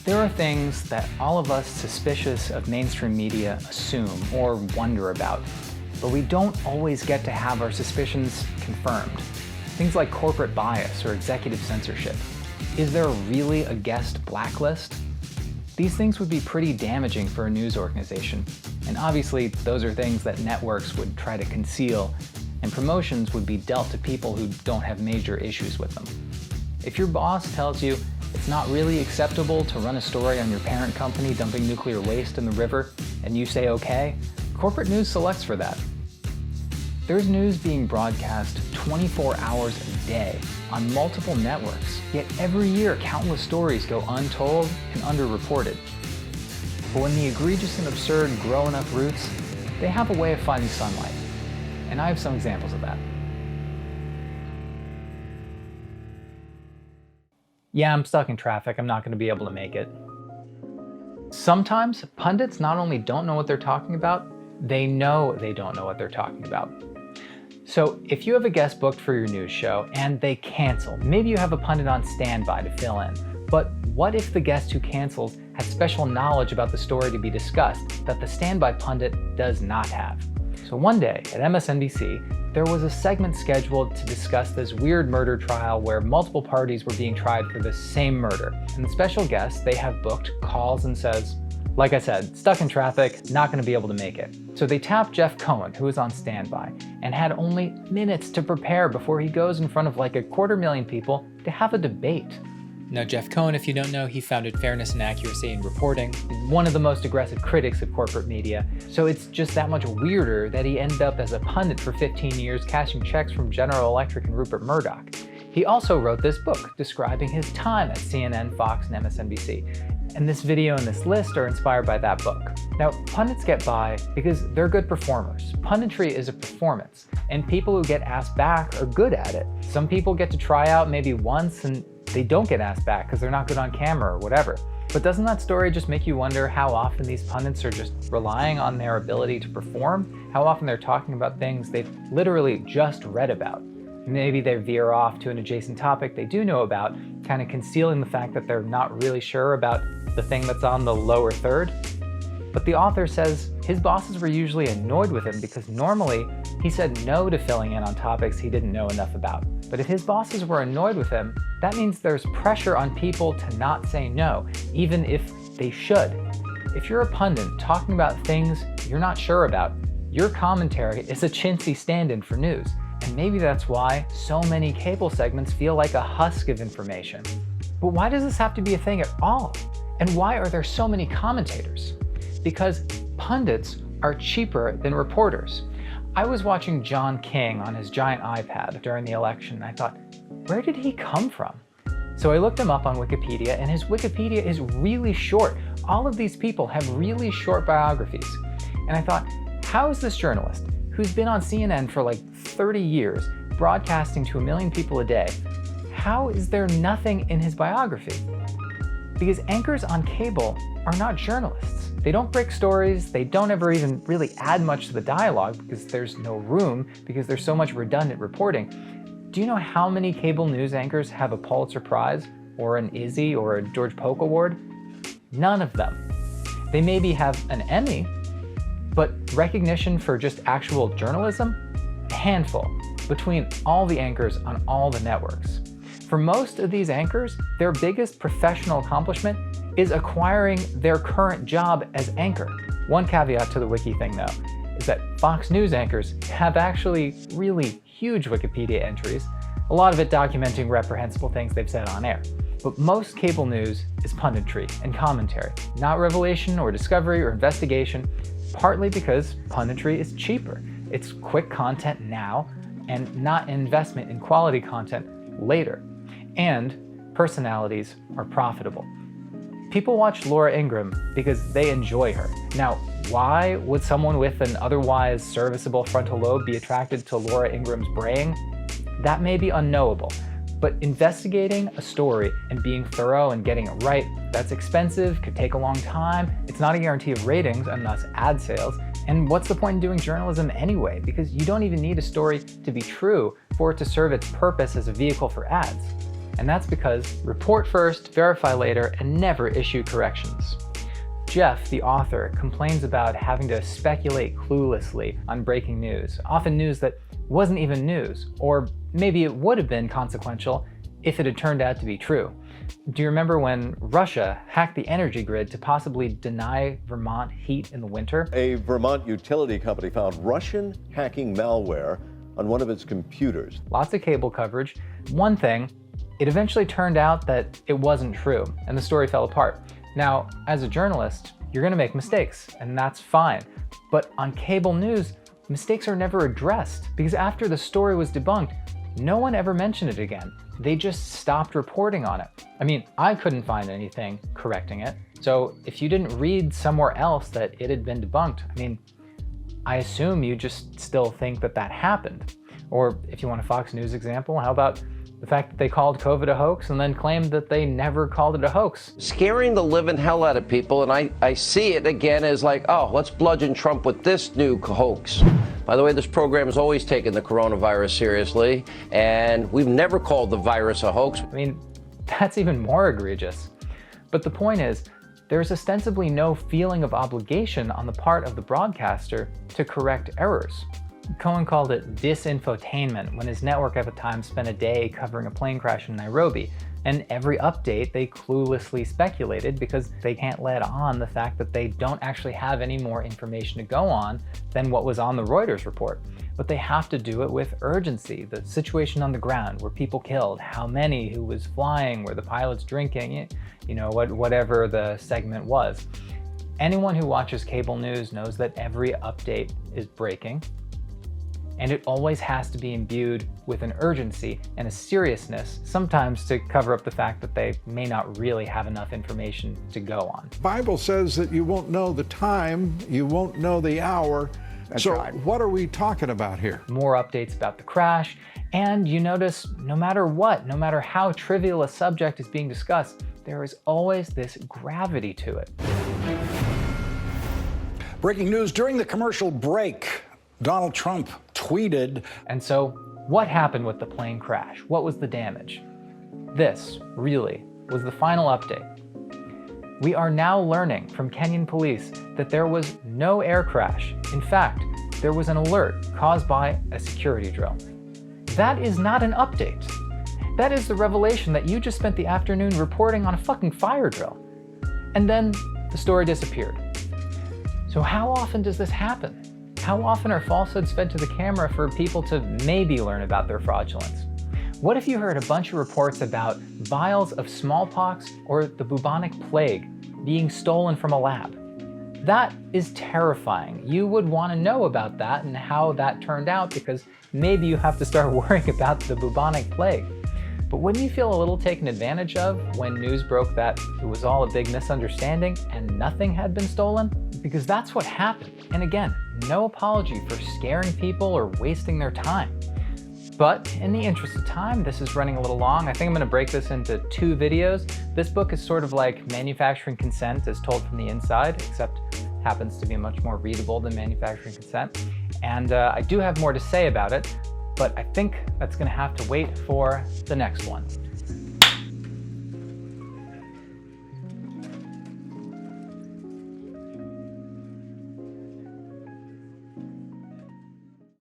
There are things that all of us suspicious of mainstream media assume or wonder about, but we don't always get to have our suspicions confirmed. Things like corporate bias or executive censorship. Is there really a guest blacklist? These things would be pretty damaging for a news organization, and obviously those are things that networks would try to conceal, and promotions would be dealt to people who don't have major issues with them. If your boss tells you it's not really acceptable to run a story on your parent company dumping nuclear waste in the river, and you say okay, corporate news selects for that. There's news being broadcast 24 hours a day on multiple networks, yet every year countless stories go untold and underreported. But when the egregious and absurd grow enough roots, they have a way of finding sunlight. And I have some examples of that. Yeah, I'm stuck in traffic. I'm not going to be able to make it. Sometimes pundits not only don't know what they're talking about, they know they don't know what they're talking about. So if you have a guest booked for your news show and they cancel, maybe you have a pundit on standby to fill in. But what if the guest who cancels has special knowledge about the story to be discussed that the standby pundit does not have? So one day at MSNBC, there was a segment scheduled to discuss this weird murder trial where multiple parties were being tried for the same murder. And the special guest they have booked calls and says, like I said, stuck in traffic, not going to be able to make it. So they tapped Jeff Cohen, who was on standby, and had only minutes to prepare before he goes in front of like 250,000 people to have a debate. Now, Jeff Cohen, if you don't know, he founded Fairness and Accuracy in Reporting. He's one of the most aggressive critics of corporate media, so it's just that much weirder that he ended up as a pundit for 15 years cashing checks from General Electric and Rupert Murdoch. He also wrote this book describing his time at CNN, Fox, and MSNBC. And this video and this list are inspired by that book. Now, pundits get by because they're good performers. Punditry is a performance, and people who get asked back are good at it. Some people get to try out maybe once and they don't get asked back because they're not good on camera or whatever. But doesn't that story just make you wonder how often these pundits are just relying on their ability to perform? How often they're talking about things they've literally just read about? Maybe they veer off to an adjacent topic they do know about, kind of concealing the fact that they're not really sure about the thing that's on the lower third. But the author says his bosses were usually annoyed with him because normally he said no to filling in on topics he didn't know enough about. But if his bosses were annoyed with him, that means there's pressure on people to not say no, even if they should. If you're a pundit talking about things you're not sure about, your commentary is a chintzy stand-in for news. And maybe that's why so many cable segments feel like a husk of information. But why does this have to be a thing at all? And why are there so many commentators? Because pundits are cheaper than reporters. I was watching John King on his giant iPad during the election, and I thought, where did he come from? So I looked him up on Wikipedia, and his Wikipedia is really short. All of these people have really short biographies. And I thought, how is this journalist, who's been on CNN for like 30 years, broadcasting to 1 million people a day, how is there nothing in his biography? Because anchors on cable are not journalists. They don't break stories, they don't ever even really add much to the dialogue because there's no room, because there's so much redundant reporting. Do you know how many cable news anchors have a Pulitzer Prize, or an Izzy, or a George Polk Award? None of them. They maybe have an Emmy, but recognition for just actual journalism? A handful, between all the anchors on all the networks. For most of these anchors, their biggest professional accomplishment is acquiring their current job as anchor. One caveat to the wiki thing though, is that Fox News anchors have actually really huge Wikipedia entries, a lot of it documenting reprehensible things they've said on air. But most cable news is punditry and commentary, not revelation or discovery or investigation, partly because punditry is cheaper. It's quick content now and not an investment in quality content later. And personalities are profitable. People watch Laura Ingraham because they enjoy her. Now, why would someone with an otherwise serviceable frontal lobe be attracted to Laura Ingraham's braying? That may be unknowable, but investigating a story and being thorough and getting it right, that's expensive, could take a long time, it's not a guarantee of ratings and thus ad sales, and what's the point in doing journalism anyway? Because you don't even need a story to be true for it to serve its purpose as a vehicle for ads. And that's because report first, verify later, and never issue corrections. Jeff, the author, complains about having to speculate cluelessly on breaking news, often news that wasn't even news, or maybe it would have been consequential if it had turned out to be true. Do you remember when Russia hacked the energy grid to possibly deny Vermont heat in the winter? A Vermont utility company found Russian hacking malware on one of its computers. Lots of cable coverage. One thing, it eventually turned out that it wasn't true, and the story fell apart. Now, as a journalist, you're gonna make mistakes, and that's fine. But on cable news, mistakes are never addressed, because after the story was debunked, no one ever mentioned it again. They just stopped reporting on it. I mean, I couldn't find anything correcting it. So if you didn't read somewhere else that it had been debunked, I mean, I assume you just still think that that happened. Or if you want a Fox News example, how about the fact that they called COVID a hoax and then claimed that they never called it a hoax? Scaring the living hell out of people, and I see it again as like, oh, let's bludgeon Trump with this new hoax. By the way, this program has always taken the coronavirus seriously, and we've never called the virus a hoax. I mean, that's even more egregious. But the point is, there's ostensibly no feeling of obligation on the part of the broadcaster to correct errors. Cohen called it disinfotainment when his network at the time spent a day covering a plane crash in Nairobi, and every update they cluelessly speculated because they can't let on the fact that they don't actually have any more information to go on than what was on the Reuters report. But they have to do it with urgency. The situation on the ground, were people killed, how many, who was flying, were the pilots drinking, whatever the segment was. Anyone who watches cable news knows that every update is breaking, and it always has to be imbued with an urgency and a seriousness, sometimes to cover up the fact that they may not really have enough information to go on. The Bible says that you won't know the time, you won't know the hour. That's so right. What are we talking about here? More updates about the crash, and you notice no matter what, no matter how trivial a subject is being discussed, there is always this gravity to it. Breaking news during the commercial break. Donald Trump tweeted. And so, what happened with the plane crash? What was the damage? This, really, was the final update. We are now learning from Kenyan police that there was no air crash. In fact, there was an alert caused by a security drill. That is not an update. That is the revelation that you just spent the afternoon reporting on a fucking fire drill. And then the story disappeared. So how often does this happen? How often are falsehoods fed to the camera for people to maybe learn about their fraudulence? What if you heard a bunch of reports about vials of smallpox or the bubonic plague being stolen from a lab? That is terrifying. You would want to know about that and how that turned out, because maybe you have to start worrying about the bubonic plague. But wouldn't you feel a little taken advantage of when news broke that it was all a big misunderstanding and nothing had been stolen? Because that's what happened. And again, no apology for scaring people or wasting their time. But in the interest of time, this is running a little long. I think I'm going to break this into 2 videos. This book is sort of like Manufacturing Consent as told from the inside, except happens to be much more readable than Manufacturing Consent. And I do have more to say about it, but I think that's going to have to wait for the next one.